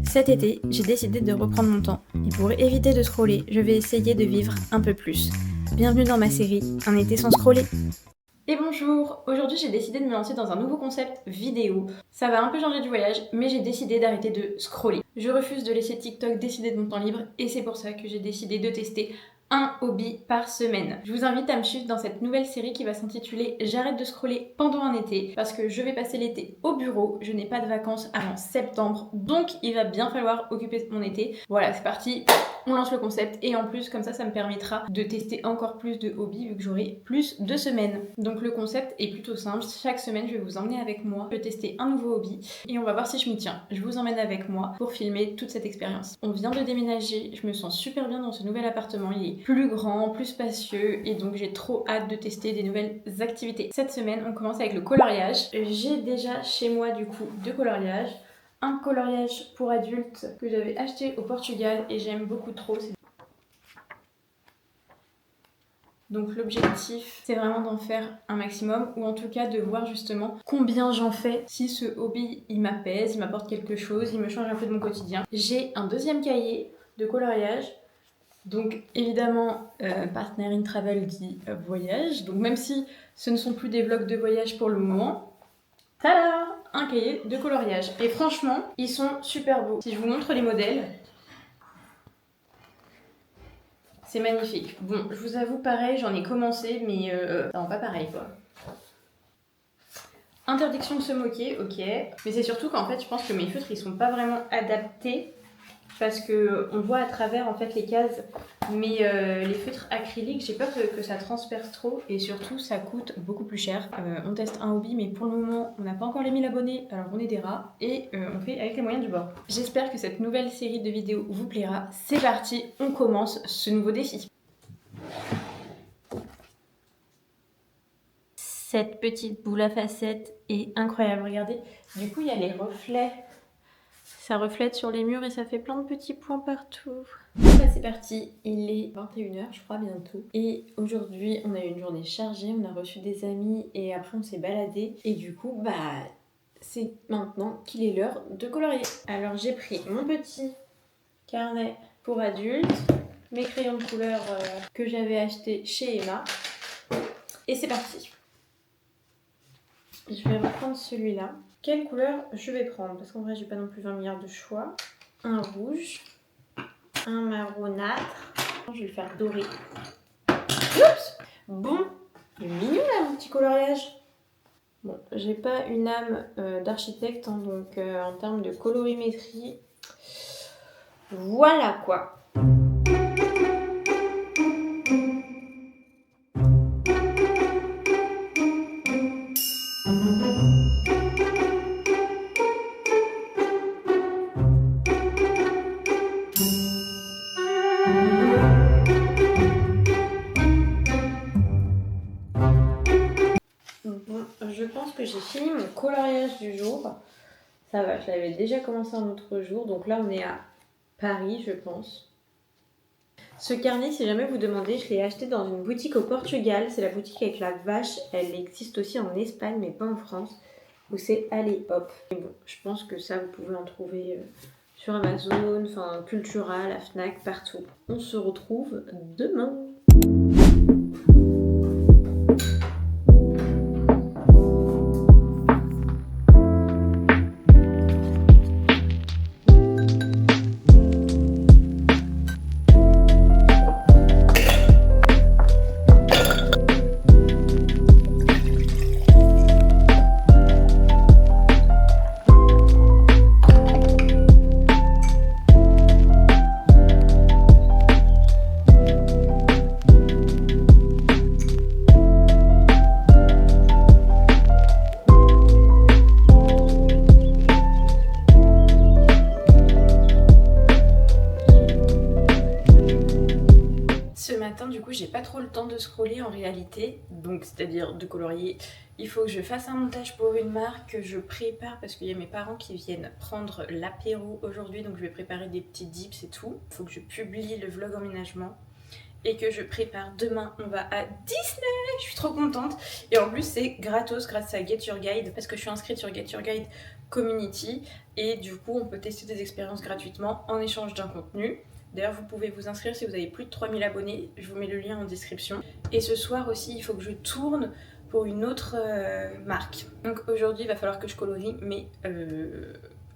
Cet été, j'ai décidé de reprendre mon temps. Et pour éviter de scroller, je vais essayer de vivre un peu plus. Bienvenue dans ma série Un été sans scroller. Et bonjour! Aujourd'hui j'ai décidé de me lancer dans un nouveau concept vidéo. Ça va un peu changer du voyage, mais j'ai décidé d'arrêter de scroller. Je refuse de laisser TikTok décider de mon temps libre et c'est pour ça que j'ai décidé de tester un hobby par semaine. Je vous invite à me suivre dans cette nouvelle série qui va s'intituler J'arrête de scroller pendant un été parce que je vais passer l'été au bureau, je n'ai pas de vacances avant septembre, donc il va bien falloir occuper mon été. Voilà, c'est parti, on lance le concept et en plus comme ça me permettra de tester encore plus de hobbies vu que j'aurai plus de semaines. Donc le concept est plutôt simple, chaque semaine je vais vous emmener avec moi, je vais tester un nouveau hobby et on va voir si je m'y tiens. Je vous emmène avec moi pour filmer toute cette expérience. On vient de déménager, je me sens super bien dans ce nouvel appartement, il est plus grand, plus spacieux et donc j'ai trop hâte de tester des nouvelles activités. Cette semaine on commence avec le coloriage. J'ai déjà chez moi du coup deux coloriages. Un coloriage pour adultes que j'avais acheté au Portugal et j'aime beaucoup trop. Donc l'objectif, c'est vraiment d'en faire un maximum ou en tout cas de voir justement combien j'en fais, si ce hobby il m'apaise, il m'apporte quelque chose, il me change un peu de mon quotidien. J'ai un deuxième cahier de coloriage. Donc évidemment, Partner in Travel dit voyage. Donc même si ce ne sont plus des vlogs de voyage pour le moment, tada! Un cahier de coloriage. Et franchement, ils sont super beaux. Si je vous montre les modèles, c'est magnifique. Bon, je vous avoue, pareil, j'en ai commencé, mais ça rend pas pareil, quoi. Interdiction de se moquer, ok. Mais c'est surtout qu'en fait, je pense que mes feutres, ils sont pas vraiment adaptés parce que on voit à travers en fait les cases. Mais les feutres acryliques, j'ai peur que ça transperce trop et surtout ça coûte beaucoup plus cher. On teste un hobby, mais pour le moment on n'a pas encore les 1000 abonnés, alors on est des rats et on fait avec les moyens du bord. J'espère que cette nouvelle série de vidéos vous plaira. C'est parti, on commence ce nouveau défi. Cette petite boule à facettes est incroyable, regardez. Du coup il y a les reflets. Ça reflète sur les murs et ça fait plein de petits points partout. Bah, c'est parti, il est 21h je crois bientôt. Et aujourd'hui on a eu une journée chargée, on a reçu des amis et après on s'est baladé. Et du coup bah c'est maintenant qu'il est l'heure de colorier. Alors j'ai pris mon petit carnet pour adultes, mes crayons de couleur que j'avais acheté chez Emma. Et c'est parti. Je vais reprendre celui-là. Quelle couleur je vais prendre? Parce qu'en vrai, j'ai pas non plus 20 milliards de choix. Un rouge, un marronâtre. Je vais le faire doré. Oups! Bon, il est mignon là, mon petit coloriage. Bon, j'ai pas une âme d'architecte, hein, donc en termes de colorimétrie, voilà quoi. Bon, je pense que j'ai fini mon coloriage du jour. Ça va, je l'avais déjà commencé un autre jour. Donc là, on est à Paris, je pense. Ce carnet, si jamais vous demandez, je l'ai acheté dans une boutique au Portugal. C'est la boutique avec la vache. Elle existe aussi en Espagne, mais pas en France. Où c'est Allez Hop. Et bon, je pense que ça, vous pouvez en trouver sur Amazon, enfin Cultura, la Fnac, partout. On se retrouve demain. Du coup j'ai pas trop le temps de scroller en réalité, donc c'est-à-dire de colorier. Il faut que je fasse un montage pour une marque, que je prépare parce qu'il y a mes parents qui viennent prendre l'apéro aujourd'hui, donc je vais préparer des petits dips et tout. Il faut que je publie le vlog emménagement et que je prépare. Demain on va à Disney, je suis trop contente et en plus c'est gratos grâce à Get Your Guide parce que je suis inscrite sur Get Your Guide community et du coup on peut tester des expériences gratuitement en échange d'un contenu. D'ailleurs vous pouvez vous inscrire si vous avez plus de 3000 abonnés, je vous mets le lien en description. Et ce soir aussi il faut que je tourne pour une autre marque. Donc aujourd'hui il va falloir que je colorie mais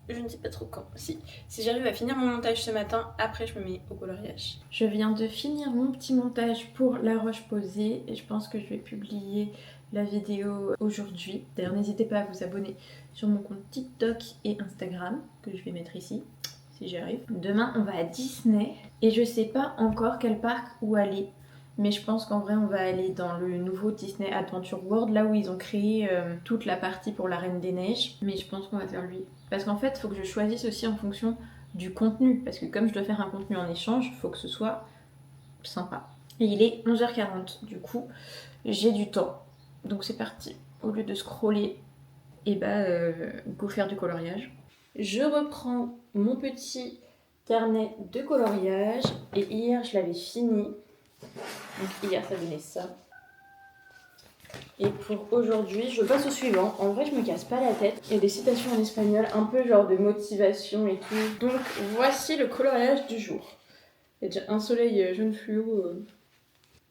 je ne sais pas trop quand. Si j'arrive à finir mon montage ce matin, après je me mets au coloriage. Je viens de finir mon petit montage pour La Roche-Posay et je pense que je vais publier la vidéo aujourd'hui. D'ailleurs n'hésitez pas à vous abonner sur mon compte TikTok et Instagram que je vais mettre ici si j'y arrive. Demain on va à Disney et je sais pas encore quel parc où aller. Mais je pense qu'en vrai on va aller dans le nouveau Disney Adventure World, là où ils ont créé toute la partie pour la Reine des Neiges. Mais je pense qu'on va faire lui. Parce qu'en fait il faut que je choisisse aussi en fonction du contenu. Parce que comme je dois faire un contenu en échange, il faut que ce soit sympa. Et il est 11h40, du coup j'ai du temps. Donc c'est parti. Au lieu de scroller, et go faire du coloriage. Je reprends mon petit carnet de coloriage. Et hier je l'avais fini. Donc hier ça donnait ça. Et pour aujourd'hui, je passe au suivant. En vrai, je me casse pas la tête. Il y a des citations en espagnol, un peu genre de motivation et tout. Donc voici le coloriage du jour. Il y a déjà un soleil jaune fluo.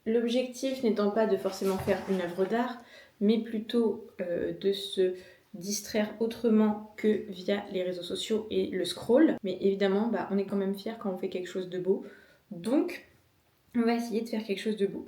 L'objectif n'étant pas de forcément faire une œuvre d'art, mais plutôt de se distraire autrement que via les réseaux sociaux et le scroll. Mais évidemment, on est quand même fiers quand on fait quelque chose de beau. Donc, on va essayer de faire quelque chose de beau.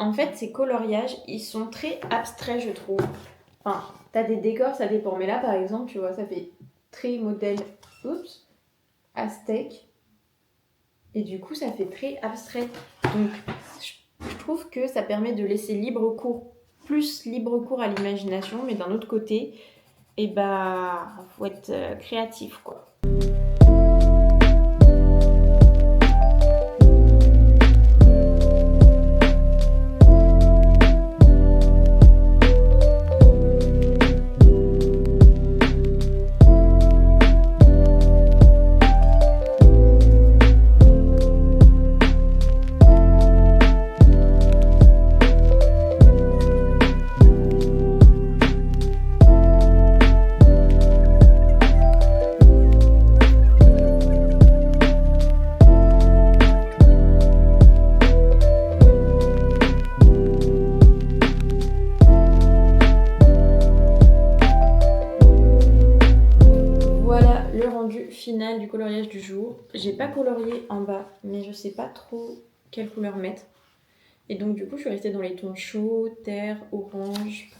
En fait, ces coloriages, ils sont très abstraits, je trouve. Enfin, t'as des décors, ça dépend. Mais là, par exemple, tu vois, ça fait très modèle, aztèque. Et du coup, ça fait très abstrait. Donc, je trouve que ça permet de laisser plus libre cours à l'imagination. Mais d'un autre côté, faut être créatif, quoi. Final du coloriage du jour. J'ai pas colorié en bas, mais je sais pas trop quelle couleur mettre. Et donc du coup, je suis restée dans les tons chauds, terre, orange.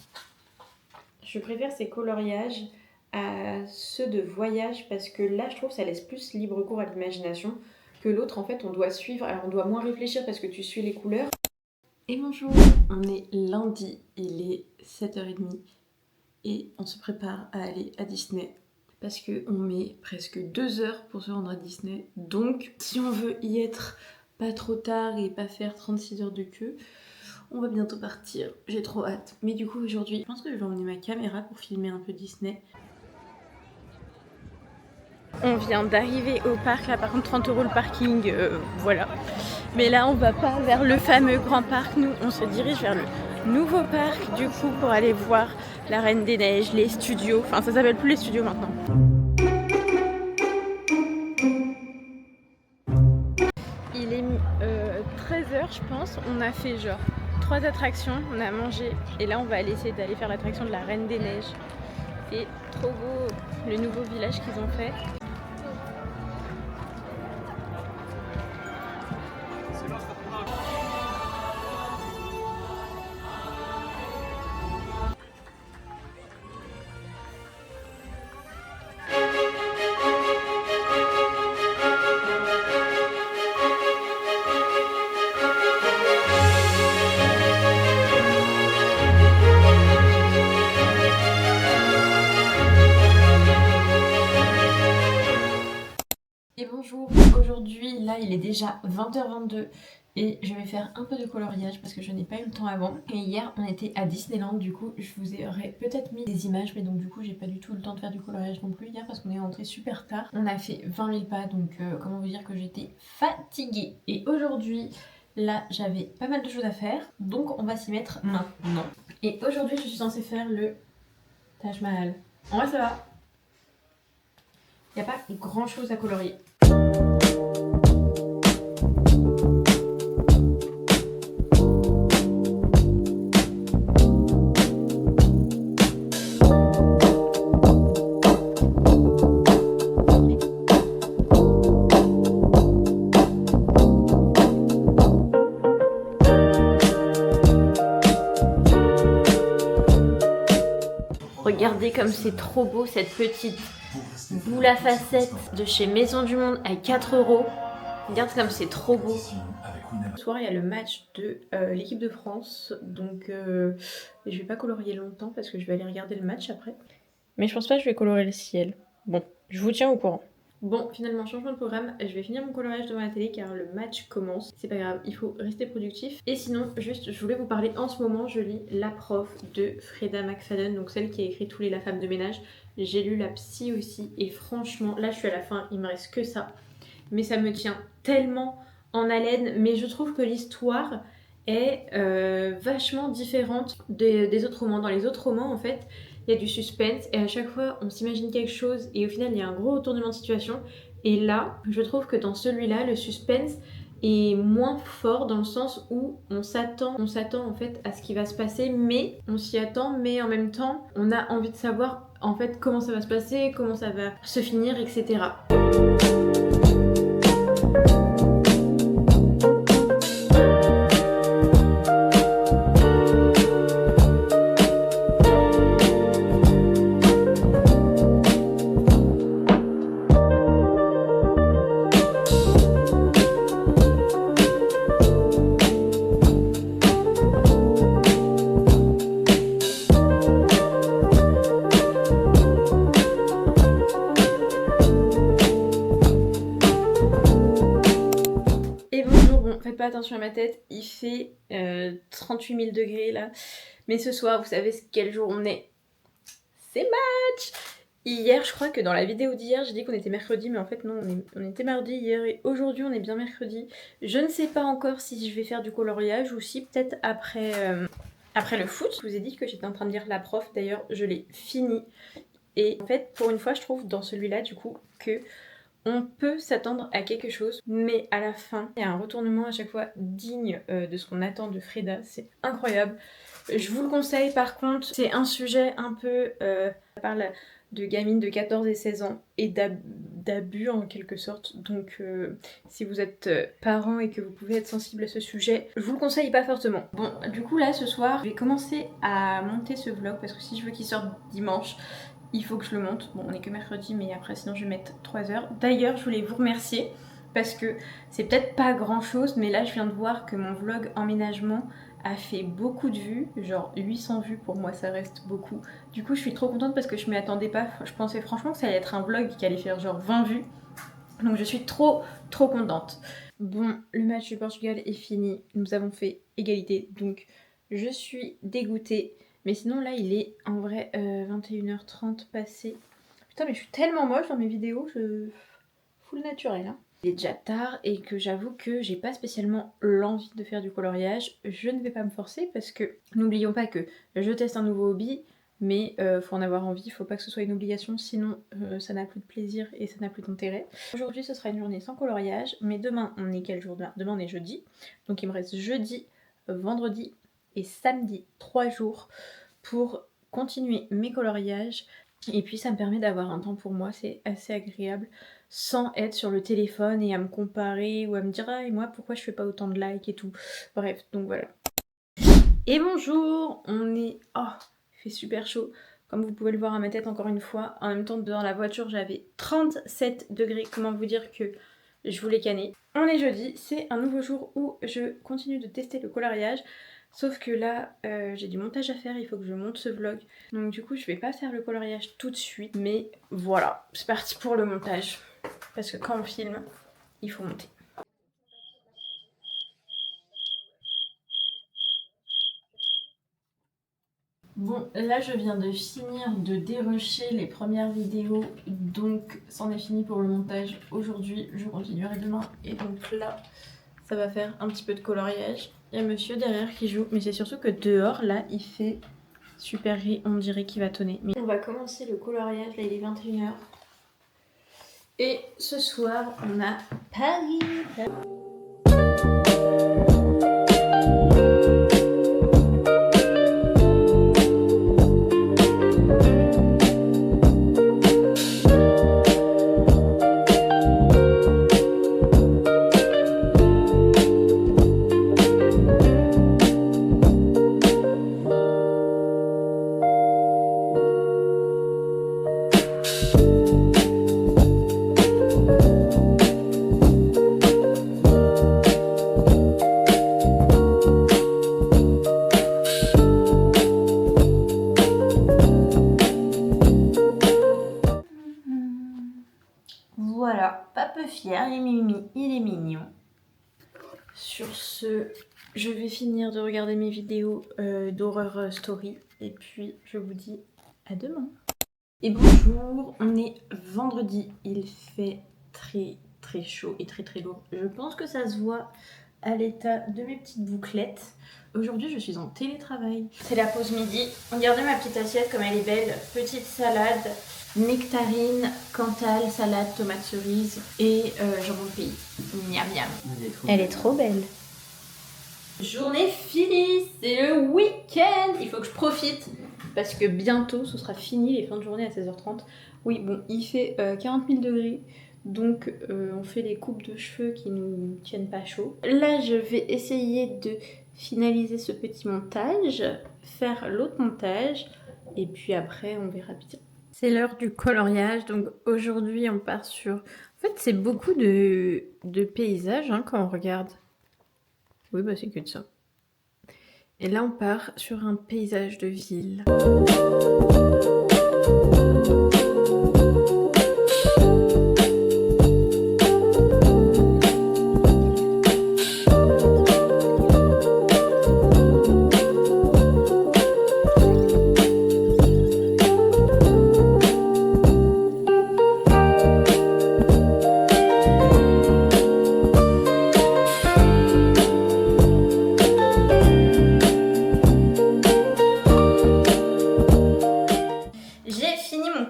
Je préfère ces coloriages à ceux de voyage parce que là, je trouve que ça laisse plus libre cours à l'imagination que l'autre. En fait, on doit suivre. Alors, on doit moins réfléchir parce que tu suis les couleurs. Et bonjour, on est lundi, il est 7h30 et on se prépare à aller à Disney. Parce qu'on met presque 2 heures pour se rendre à Disney. Donc, si on veut y être pas trop tard et pas faire 36 heures de queue, on va bientôt partir. J'ai trop hâte. Mais du coup, aujourd'hui, je pense que je vais emmener ma caméra pour filmer un peu Disney. On vient d'arriver au parc, là par contre 30 € le parking, voilà. Mais là on va pas vers le fameux grand parc, nous on se dirige vers le nouveau parc du coup pour aller voir la Reine des Neiges, les studios, enfin ça s'appelle plus les studios maintenant. Il est 13h je pense, on a fait genre 3 attractions, on a mangé et là on va aller essayer d'aller faire l'attraction de la Reine des Neiges. Et trop beau le nouveau village qu'ils ont fait. bonjour, aujourd'hui là il est déjà 20h22 et je vais faire un peu de coloriage parce que je n'ai pas eu le temps avant. Et hier on était à Disneyland, du coup je vous aurais peut-être mis des images, mais donc du coup j'ai pas du tout le temps de faire du coloriage non plus hier parce qu'on est rentré super tard. On a fait 20 000 pas, donc comment vous dire que j'étais fatiguée. Et aujourd'hui là j'avais pas mal de choses à faire, donc on va s'y mettre maintenant. Et aujourd'hui je suis censée faire le Taj Mahal. En vrai ça va. Il n'y a pas grand chose à colorier. Regardez comme c'est trop beau cette petite boule à facettes de chez Maison du Monde à 4 €. Regarde comme c'est trop beau. Ce soir il y a le match de l'équipe de France, donc je vais pas colorier longtemps parce que je vais aller regarder le match après. Mais je pense pas que je vais colorer le ciel. Bon, je vous tiens au courant. Bon, finalement, changement de programme, je vais finir mon coloriage devant la télé car le match commence. C'est pas grave, il faut rester productif. Et sinon, juste, je voulais vous parler, en ce moment, je lis La prof de Freda McFadden, donc celle qui a écrit tous les La femme de ménage. J'ai lu La psy aussi, et franchement, là je suis à la fin, il me reste que ça. Mais ça me tient tellement en haleine, mais je trouve que l'histoire est vachement différente des autres romans. Dans les autres romans, en fait, il y a du suspense et à chaque fois on s'imagine quelque chose et au final il y a un gros retournement de situation. Et là, je trouve que dans celui-là, le suspense est moins fort dans le sens où on s'attend en fait à ce qui va se passer, mais on s'y attend, mais en même temps on a envie de savoir en fait comment ça va se passer, comment ça va se finir, etc. Faites pas attention à ma tête, il fait 38 000 degrés là. Mais ce soir, vous savez quel jour on est? C'est match! Hier, je crois que dans la vidéo d'hier, j'ai dit qu'on était mercredi, mais en fait non, on était mardi hier et aujourd'hui on est bien mercredi. Je ne sais pas encore si je vais faire du coloriage ou si peut-être après le foot. Je vous ai dit que j'étais en train de lire La prof, d'ailleurs je l'ai fini. Et en fait, pour une fois, je trouve dans celui-là du coup que on peut s'attendre à quelque chose, mais à la fin, il y a un retournement à chaque fois digne de ce qu'on attend de Freda. C'est incroyable. Je vous le conseille par contre, c'est un sujet un peu... ça parle de gamines de 14 et 16 ans et d'abus en quelque sorte. Donc si vous êtes parent et que vous pouvez être sensible à ce sujet, je vous le conseille pas fortement. Bon, du coup là, ce soir, je vais commencer à monter ce vlog parce que si je veux qu'il sorte dimanche, il faut que je le monte. Bon, on est que mercredi, mais après sinon je vais mettre 3 heures. D'ailleurs, je voulais vous remercier parce que c'est peut-être pas grand chose, mais là je viens de voir que mon vlog emménagement a fait beaucoup de vues, genre 800 vues, pour moi ça reste beaucoup. Du coup je suis trop contente parce que je m'y attendais pas, je pensais franchement que ça allait être un vlog qui allait faire genre 20 vues. Donc je suis trop contente. Bon, le match du Portugal est fini, nous avons fait égalité, donc je suis dégoûtée. Mais sinon là il est en vrai 21h30 passé. Putain mais je suis tellement moche dans mes vidéos, je... full naturel hein. Il est déjà tard et que j'avoue que j'ai pas spécialement l'envie de faire du coloriage. Je ne vais pas me forcer parce que n'oublions pas que je teste un nouveau hobby, mais faut en avoir envie, faut pas que ce soit une obligation, sinon ça n'a plus de plaisir et ça n'a plus d'intérêt. Aujourd'hui ce sera une journée sans coloriage, mais demain on est quel jour? Demain on est jeudi, donc il me reste jeudi, vendredi et samedi, 3 jours pour continuer mes coloriages. Et puis ça me permet d'avoir un temps pour moi, c'est assez agréable, sans être sur le téléphone et à me comparer ou à me dire ah et moi pourquoi je fais pas autant de likes et tout. Bref, donc voilà. Et bonjour, on est... Oh, il fait super chaud. Comme vous pouvez le voir à ma tête encore une fois. En même temps dans la voiture j'avais 37 degrés, comment vous dire que je voulais canner. On est jeudi, c'est un nouveau jour où je continue de tester le coloriage. Sauf que là, j'ai du montage à faire, il faut que je monte ce vlog. Donc du coup, je vais pas faire le coloriage tout de suite. Mais voilà, c'est parti pour le montage. parce que quand on filme, il faut monter. Bon, là je viens de finir de dérusher les premières vidéos, donc c'en est fini pour le montage aujourd'hui, je continuerai demain. Et donc là, ça va faire un petit peu de coloriage. Il y a monsieur derrière qui joue, mais c'est surtout que dehors, là, il fait super gris, on dirait qu'il va tonner. Mais on va commencer le coloriage, là il est 21h. Et ce soir, on a Paris. Voilà, pas peu fier, il est mignon. Sur ce, je vais finir de regarder mes vidéos d'horreur story et puis je vous dis à demain. Et bonjour, on est vendredi, il fait très chaud et très lourd. Je pense que ça se voit à l'état de mes petites bouclettes. Aujourd'hui, je suis en télétravail. C'est la pause midi. Regardez ma petite assiette comme elle est belle. Petite salade, nectarine, Cantal, salade, tomate cerise et jambon de pays. Miam miam. Elle est trop belle. Journée finie, c'est le week-end. Il faut que je profite parce que bientôt ce sera fini les fins de journée à 16h30. Oui, bon, il fait 40 000 degrés. Donc on fait les coupes de cheveux qui nous tiennent pas chaud. Là je vais essayer de finaliser ce petit montage, faire l'autre montage et puis après on verra bien. C'est l'heure du coloriage, donc aujourd'hui on part sur... En fait c'est beaucoup de paysages hein, quand on regarde. Oui bah c'est que de ça. Et là on part sur un paysage de ville.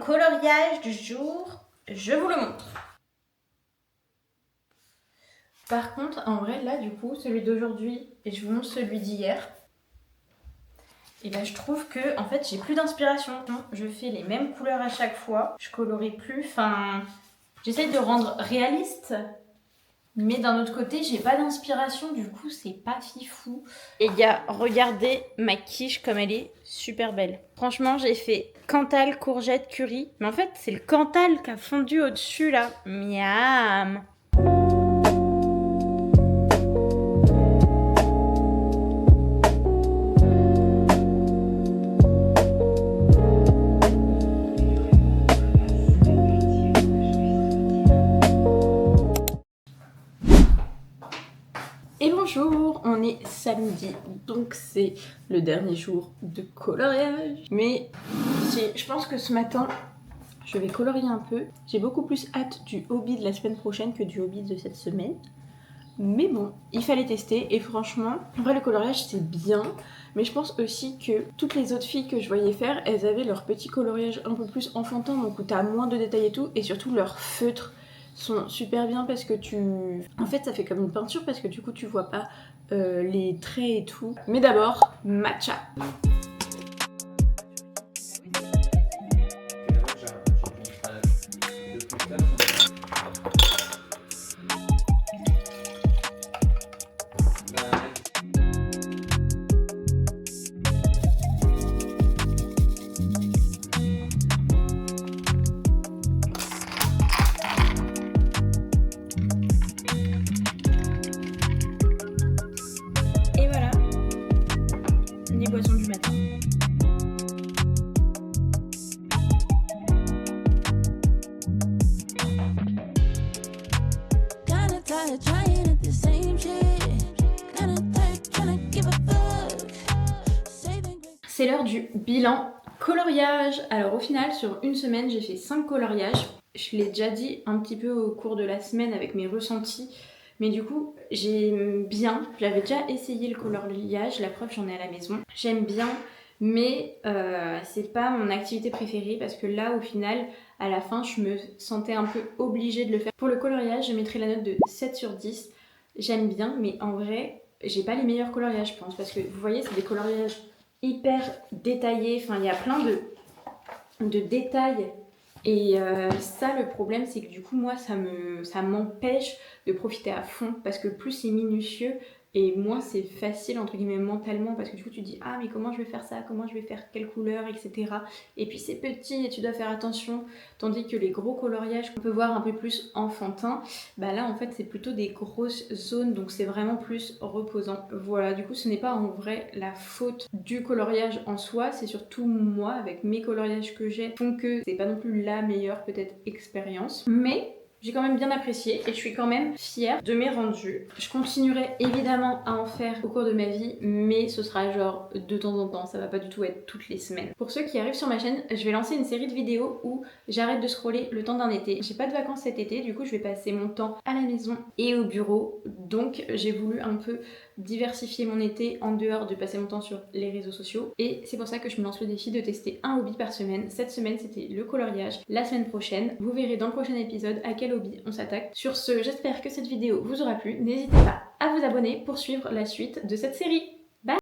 Coloriage du jour, je vous le montre. Par contre, en vrai, là, du coup, celui d'aujourd'hui, et je vous montre celui d'hier, et ben je trouve que, en fait, j'ai plus d'inspiration. Je fais les mêmes couleurs à chaque fois, je colorie plus, enfin, j'essaye de rendre réaliste, mais d'un autre côté, j'ai pas d'inspiration, du coup, c'est pas fifou. Et gars, regardez ma quiche comme elle est super belle. Franchement, j'ai fait Cantal, courgette, curry. Mais en fait, c'est le Cantal qui a fondu au-dessus, là. Miam. Et bonjour, on est samedi, donc c'est le dernier jour de coloriage. Mais je pense que ce matin, je vais colorier un peu. J'ai beaucoup plus hâte du hobby de la semaine prochaine que du hobby de cette semaine. Mais bon, il fallait tester et franchement, en vrai le coloriage c'est bien. Mais je pense aussi que toutes les autres filles que je voyais faire, elles avaient leur petit coloriage un peu plus enfantin, donc où t'as moins de détails et tout. Et surtout leur feutre sont super bien parce que en fait ça fait comme une peinture parce que du coup tu vois pas les traits et tout. Mais d'abord, matcha. Boissons du matin. C'est l'heure du bilan coloriage. Alors au final, sur une semaine, j'ai fait 5 coloriages. Je l'ai déjà dit un petit peu au cours de la semaine avec mes ressentis. Mais du coup, j'aime bien. J'avais déjà essayé le coloriage, la preuve, j'en ai à la maison. J'aime bien, mais c'est pas mon activité préférée parce que là, au final, à la fin, je me sentais un peu obligée de le faire. Pour le coloriage, je mettrai la note de 7 sur 10. J'aime bien, mais en vrai, j'ai pas les meilleurs coloriages, je pense. Parce que vous voyez, c'est des coloriages hyper détaillés. Enfin, il y a plein de détails. Et ça, le problème, c'est que du coup, moi, ça m'empêche de profiter à fond parce que plus c'est minutieux et moins c'est facile, entre guillemets, mentalement, parce que du coup, tu te dis, ah, mais comment je vais faire ça, comment je vais faire quelle couleur, etc. Et puis c'est petit et tu dois faire attention, tandis que les gros coloriages qu'on peut voir un peu plus enfantins, bah là, en fait, c'est plutôt des grosses zones, donc c'est vraiment plus reposant. Voilà, du coup, ce n'est pas en vrai la faute du coloriage en soi, c'est surtout moi, avec mes coloriages que j'ai, font que c'est pas non plus la meilleure peut-être expérience, mais j'ai quand même bien apprécié et je suis quand même fière de mes rendus. Je continuerai évidemment à en faire au cours de ma vie, mais ce sera genre de temps en temps, ça va pas du tout être toutes les semaines. Pour ceux qui arrivent sur ma chaîne, je vais lancer une série de vidéos où j'arrête de scroller le temps d'un été. J'ai pas de vacances cet été, du coup je vais passer mon temps à la maison et au bureau, donc j'ai voulu un peu diversifier mon été en dehors de passer mon temps sur les réseaux sociaux, et c'est pour ça que je me lance le défi de tester un hobby par semaine. Cette semaine c'était le coloriage, la semaine prochaine vous verrez dans le prochain épisode à quel hobby on s'attaque. Sur ce, j'espère que cette vidéo vous aura plu, n'hésitez pas à vous abonner pour suivre la suite de cette série. Bye!